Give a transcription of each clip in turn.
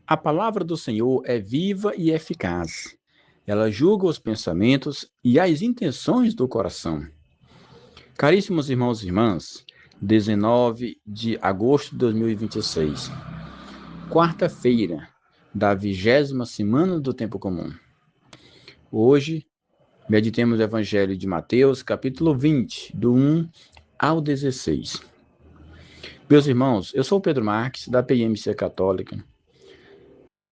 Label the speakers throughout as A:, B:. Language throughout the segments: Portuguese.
A: A palavra do Senhor é viva e eficaz. Ela julga os pensamentos e as intenções do coração. Caríssimos irmãos e irmãs, 19 de agosto de 2026, quarta-feira da 20ª semana do Tempo Comum. Hoje, meditemos o Evangelho de Mateus, capítulo 20, do 1 ao 16. Meus irmãos, eu sou o Pedro Marques, da PIMC Católica.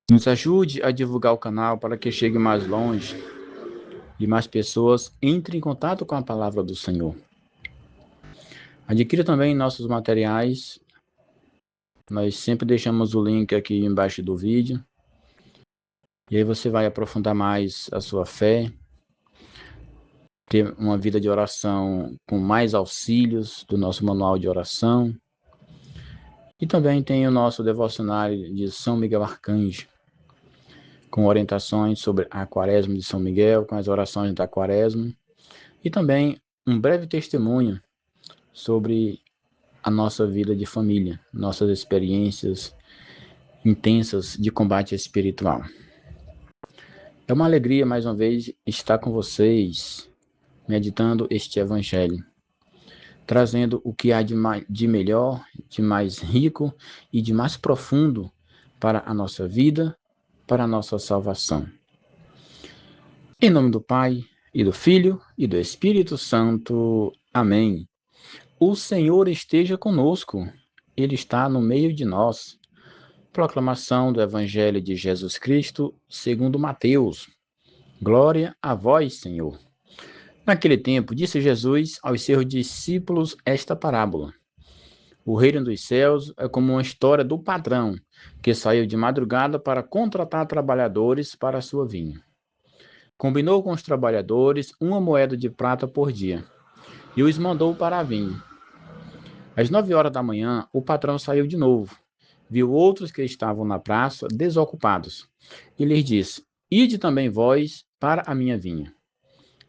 A: Nos ajude a divulgar o canal para que chegue mais longe e mais pessoas entrem em contato com a palavra do Senhor. Adquira também nossos materiais. Nós sempre deixamos o link aqui embaixo do vídeo. E aí você vai aprofundar mais a sua fé, ter uma vida de oração com mais auxílios do nosso manual de oração. E também tem o nosso devocionário de São Miguel Arcanjo, com orientações sobre a Quaresma de São Miguel, com as orações da Quaresma. E também um breve testemunho sobre a nossa vida de família, nossas experiências intensas de combate espiritual. É uma alegria, mais uma vez, estar com vocês, meditando este Evangelho, trazendo o que há de melhor, de mais rico e de mais profundo para a nossa vida, para a nossa salvação. Em nome do Pai, e do Filho, e do Espírito Santo. Amém. O Senhor esteja conosco, Ele está no meio de nós. Proclamação do Evangelho de Jesus Cristo, segundo Mateus. Glória a vós, Senhor. Naquele tempo, disse Jesus aos seus discípulos esta parábola. O reino dos céus é como uma história do patrão, que saiu de madrugada para contratar trabalhadores para a sua vinha. Combinou com os trabalhadores 1 moeda de prata por dia, e os mandou para a vinha. Às 9 horas da manhã, o patrão saiu de novo, viu outros que estavam na praça desocupados, e lhes disse: Ide também vós para a minha vinha,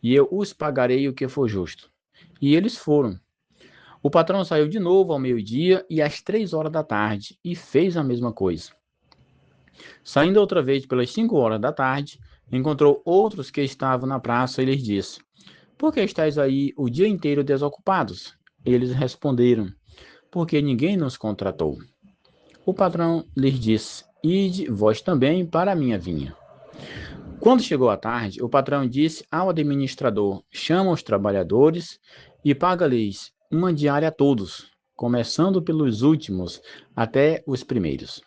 A: e eu os pagarei o que for justo. E eles foram. O patrão saiu de novo ao meio-dia e às 3 horas da tarde, e fez a mesma coisa. Saindo outra vez pelas 5 horas da tarde, encontrou outros que estavam na praça e lhes disse: Por que estáis aí o dia inteiro desocupados? Eles responderam: Porque ninguém nos contratou. O patrão lhes disse: Ide vós também para a minha vinha. Quando chegou a tarde, o patrão disse ao administrador: Chama os trabalhadores e paga-lhes uma diária a todos, começando pelos últimos até os primeiros.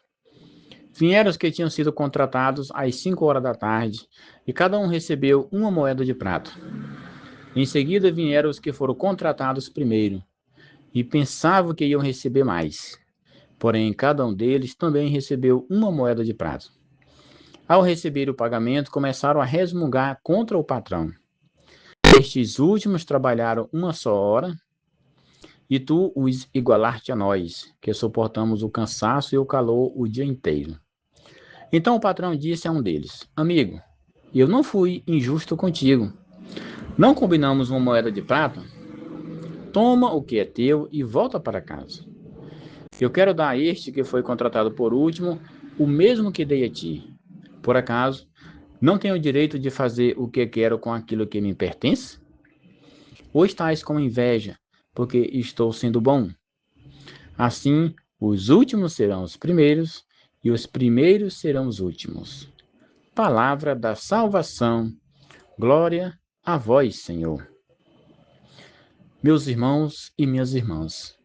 A: Vieram os que tinham sido contratados às 5 horas da tarde, e cada um recebeu 1 moeda de prata. Em seguida vieram os que foram contratados primeiro, e pensavam que iam receber mais. Porém, cada um deles também recebeu 1 moeda de prata. Ao receber o pagamento, começaram a resmungar contra o patrão. Estes últimos trabalharam 1 só hora, e tu os igualaste a nós, que suportamos o cansaço e o calor o dia inteiro. Então o patrão disse a um deles: Amigo, eu não fui injusto contigo. Não combinamos 1 moeda de prata? Toma o que é teu e volta para casa. Eu quero dar a este que foi contratado por último o mesmo que dei a ti. Por acaso, não tenho o direito de fazer o que quero com aquilo que me pertence? Ou estás com inveja, porque estou sendo bom? Assim, os últimos serão os primeiros, e os primeiros serão os últimos. Palavra da salvação. Glória a vós, Senhor. Meus irmãos e minhas irmãs,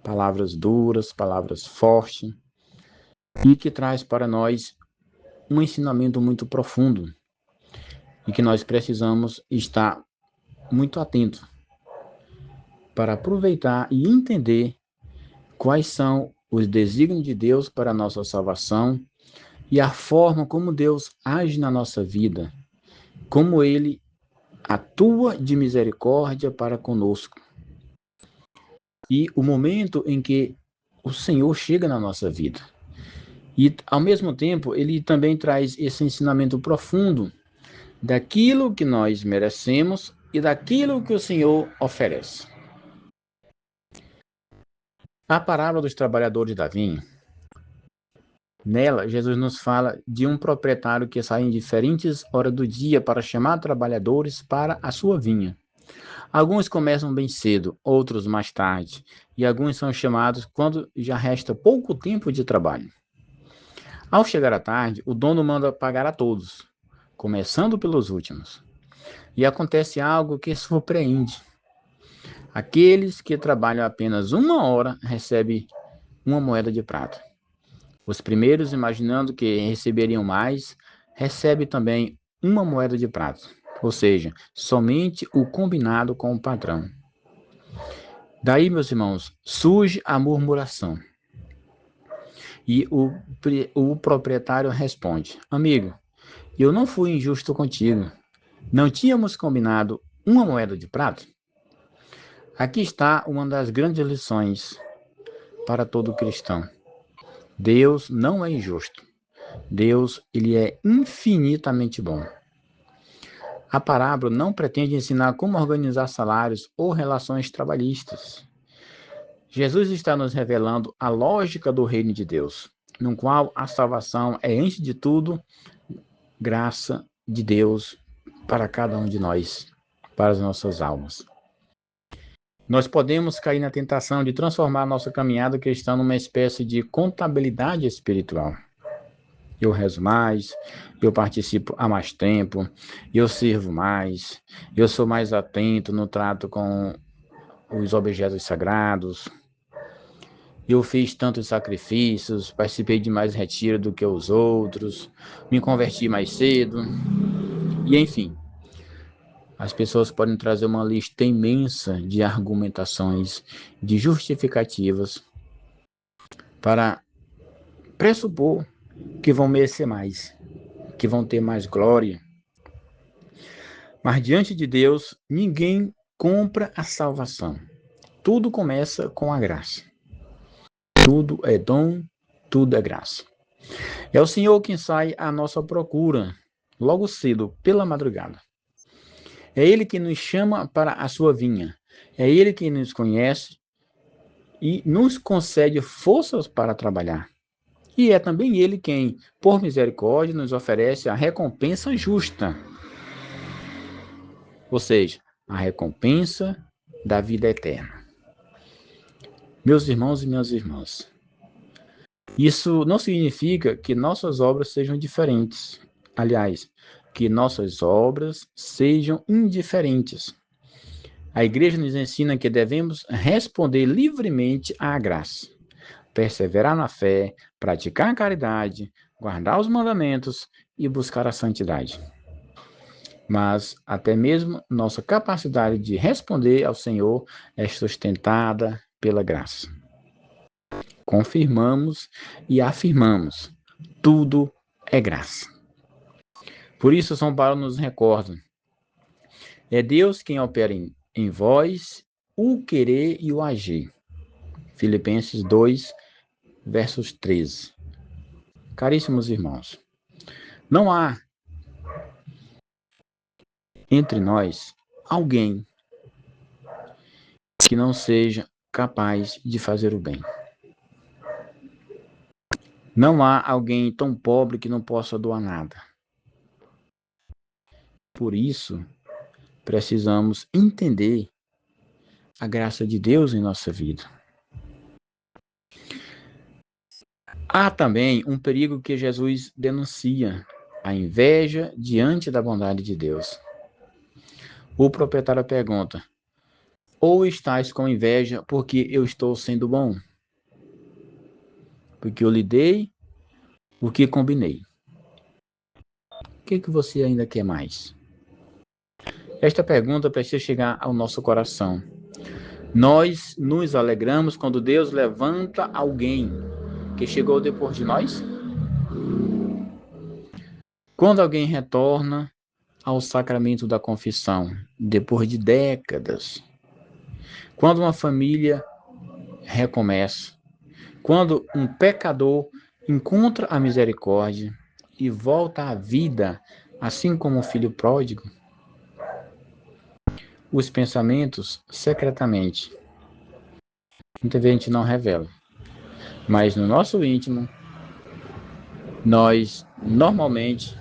A: palavras duras, palavras fortes, e que traz para nós um ensinamento muito profundo, e que nós precisamos estar muito atentos para aproveitar e entender quais são os desígnios de Deus para a nossa salvação e a forma como Deus age na nossa vida, como Ele atua de misericórdia para conosco. E o momento em que o Senhor chega na nossa vida. E, ao mesmo tempo, Ele também traz esse ensinamento profundo daquilo que nós merecemos e daquilo que o Senhor oferece. A parábola dos trabalhadores da vinha Nela, Jesus nos fala de um proprietário que sai em diferentes horas do dia para chamar trabalhadores para a sua vinha. Alguns começam bem cedo, outros mais tarde, e alguns são chamados quando já resta pouco tempo de trabalho. Ao chegar à tarde, o dono manda pagar a todos, começando pelos últimos. E acontece algo que surpreende. Aqueles que trabalham apenas 1 hora recebem 1 moeda de prata. Os primeiros, imaginando que receberiam mais, recebem também 1 moeda de prata, ou seja, somente o combinado com o patrão. Daí, meus irmãos, surge a murmuração. E o proprietário responde: Amigo, eu não fui injusto contigo. Não tínhamos combinado 1 moeda de prata? Aqui está uma das grandes lições para todo cristão. Deus não é injusto. Deus, ele é infinitamente bom. A parábola não pretende ensinar como organizar salários ou relações trabalhistas. Jesus está nos revelando a lógica do reino de Deus, no qual a salvação é, antes de tudo, graça de Deus para cada um de nós, para as nossas almas. Nós podemos cair na tentação de transformar nossa caminhada cristã numa espécie de contabilidade espiritual. Eu rezo mais, eu participo há mais tempo, eu sirvo mais, eu sou mais atento no trato com os objetos sagrados, eu fiz tantos sacrifícios, participei de mais retiro do que os outros, me converti mais cedo, e enfim. As pessoas podem trazer uma lista imensa de argumentações, de justificativas, para pressupor que vão merecer mais, que vão ter mais glória. Mas diante de Deus, ninguém compra a salvação. Tudo começa com a graça. Tudo é dom, tudo é graça. É o Senhor quem sai à nossa procura, logo cedo, pela madrugada. É Ele que nos chama para a sua vinha. É Ele que nos conhece e nos concede forças para trabalhar. E é também Ele quem, por misericórdia, nos oferece a recompensa justa. Ou seja, a recompensa da vida eterna. Meus irmãos e minhas irmãs, isso não significa que nossas obras sejam diferentes. Aliás, que nossas obras sejam indiferentes. A igreja nos ensina que devemos responder livremente à graça, perseverar na fé, praticar a caridade, guardar os mandamentos e buscar a santidade. Mas até mesmo nossa capacidade de responder ao Senhor é sustentada pela graça. Confirmamos e afirmamos: tudo é graça. Por isso, São Paulo nos recorda: é Deus quem opera em vós o querer e o agir. Filipenses 2, versos 13. Caríssimos irmãos, não há entre nós alguém que não seja capaz de fazer o bem. Não há alguém tão pobre que não possa doar nada. Por isso, precisamos entender a graça de Deus em nossa vida. Há também um perigo que Jesus denuncia: a inveja diante da bondade de Deus. O proprietário pergunta: ou estás com inveja porque eu estou sendo bom? Porque eu lhe dei o que combinei. O que você ainda quer mais? Esta pergunta precisa chegar ao nosso coração. Nós nos alegramos quando Deus levanta alguém que chegou depois de nós? Quando alguém retorna ao sacramento da confissão, depois de décadas. Quando uma família recomeça. Quando um pecador encontra a misericórdia e volta à vida, assim como o filho pródigo. Os pensamentos, secretamente, muitas vezes a gente não revela, mas no nosso íntimo, nós normalmente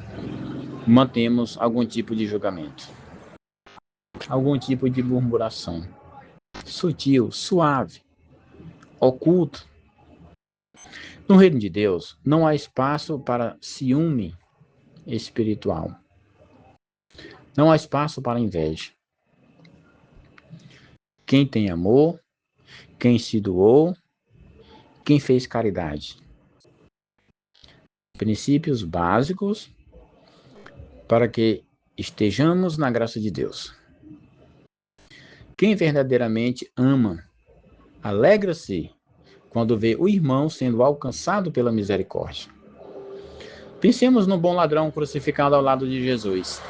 A: mantemos algum tipo de julgamento, algum tipo de murmuração, sutil, suave, oculto. No reino de Deus, não há espaço para ciúme espiritual. Não há espaço para inveja. Quem tem amor, quem se doou, quem fez caridade. Princípios básicos para que estejamos na graça de Deus. Quem verdadeiramente ama, alegra-se quando vê o irmão sendo alcançado pela misericórdia. Pensemos no bom ladrão crucificado ao lado de Jesus.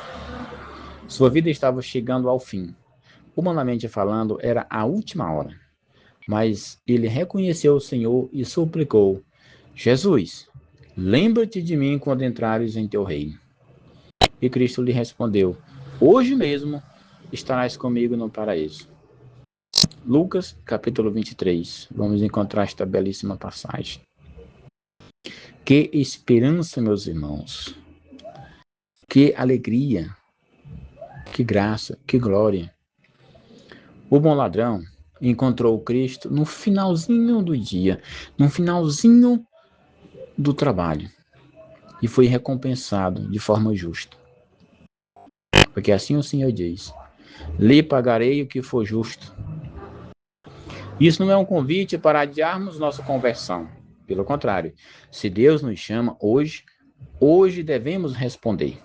A: Sua vida estava chegando ao fim. Humanamente falando, era a última hora. Mas ele reconheceu o Senhor e suplicou: Jesus, lembra-te de mim quando entrares em teu reino. E Cristo lhe respondeu: hoje mesmo estarás comigo no paraíso. Lucas, capítulo 23. Vamos encontrar esta belíssima passagem. Que esperança, meus irmãos. Que alegria. Que graça, que glória. O bom ladrão encontrou Cristo no finalzinho do dia, no finalzinho do trabalho, e foi recompensado de forma justa. Porque assim o Senhor diz: lhe pagarei o que for justo. Isso não é um convite para adiarmos nossa conversão. Pelo contrário, se Deus nos chama hoje devemos responder.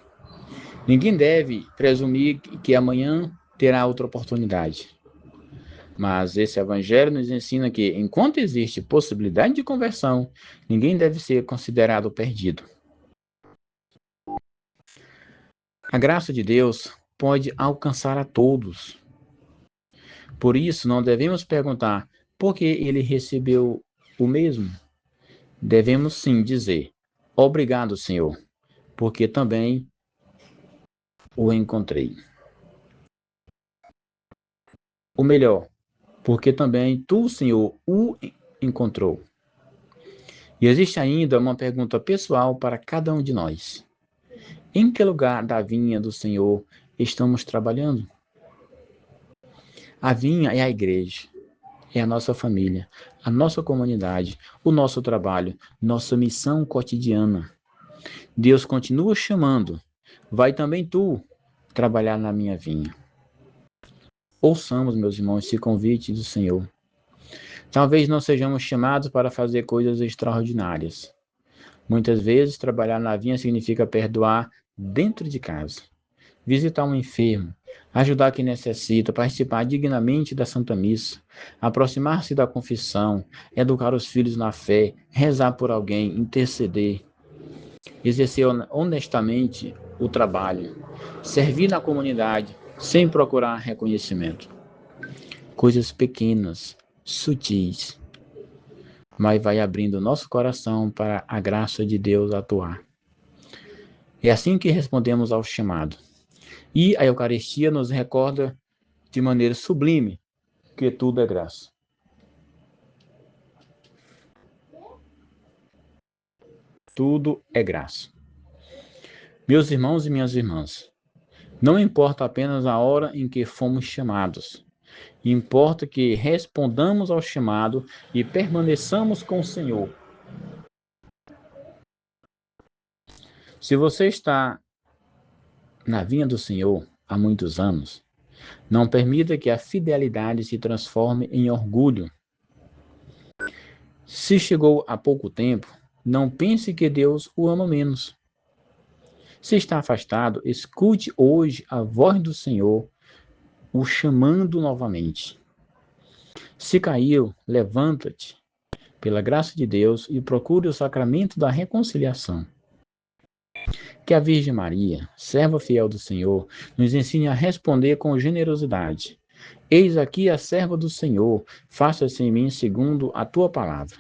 A: Ninguém deve presumir que amanhã terá outra oportunidade. Mas esse evangelho nos ensina que, enquanto existe possibilidade de conversão, ninguém deve ser considerado perdido. A graça de Deus pode alcançar a todos. Por isso, não devemos perguntar por que ele recebeu o mesmo. Devemos sim dizer: obrigado, Senhor, porque também o encontrei. Ou melhor, porque também tu, Senhor, o encontrou. E existe ainda uma pergunta pessoal para cada um de nós. Em que lugar da vinha do Senhor estamos trabalhando? A vinha é a igreja, é a nossa família, a nossa comunidade, o nosso trabalho, nossa missão cotidiana. Deus continua chamando. Vai também tu trabalhar na minha vinha. Ouçamos, meus irmãos, esse convite do Senhor. Talvez não sejamos chamados para fazer coisas extraordinárias. Muitas vezes, trabalhar na vinha significa perdoar dentro de casa, visitar um enfermo, ajudar quem necessita, participar dignamente da Santa Missa, aproximar-se da confissão, educar os filhos na fé, rezar por alguém, interceder, exercer honestamente o trabalho, servir na comunidade sem procurar reconhecimento. Coisas pequenas, sutis, mas vai abrindo o nosso coração para a graça de Deus atuar. É assim que respondemos ao chamado. E a Eucaristia nos recorda de maneira sublime que tudo é graça. Tudo é graça. Meus irmãos e minhas irmãs, não importa apenas a hora em que fomos chamados, importa que respondamos ao chamado e permaneçamos com o Senhor. Se você está na vinha do Senhor há muitos anos, não permita que a fidelidade se transforme em orgulho. Se chegou há pouco tempo, não pense que Deus o ama menos. Se está afastado, escute hoje a voz do Senhor, o chamando novamente. Se caiu, levanta-te, pela graça de Deus, e procure o sacramento da reconciliação. Que a Virgem Maria, serva fiel do Senhor, nos ensine a responder com generosidade. Eis aqui a serva do Senhor, faça-se em mim segundo a tua palavra.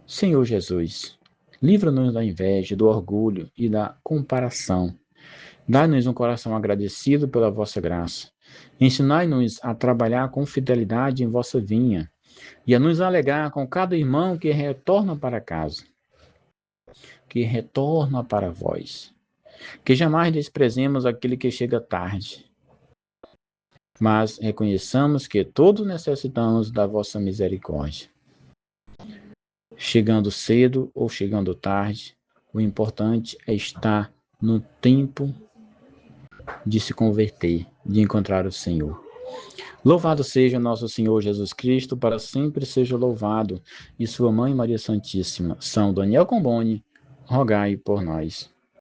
A: Senhor Jesus, livra-nos da inveja, do orgulho e da comparação. Dai-nos um coração agradecido pela vossa graça. Ensinai-nos a trabalhar com fidelidade em vossa vinha e a nos alegrar com cada irmão que retorna para casa. que retorna para vós. Que jamais desprezemos aquele que chega tarde, mas reconheçamos que todos necessitamos da vossa misericórdia. Chegando cedo ou chegando tarde, o importante é estar no tempo de se converter, de encontrar o Senhor. Louvado seja nosso Senhor Jesus Cristo, para sempre seja louvado, e sua mãe Maria Santíssima, São Daniel Comboni, rogai por nós.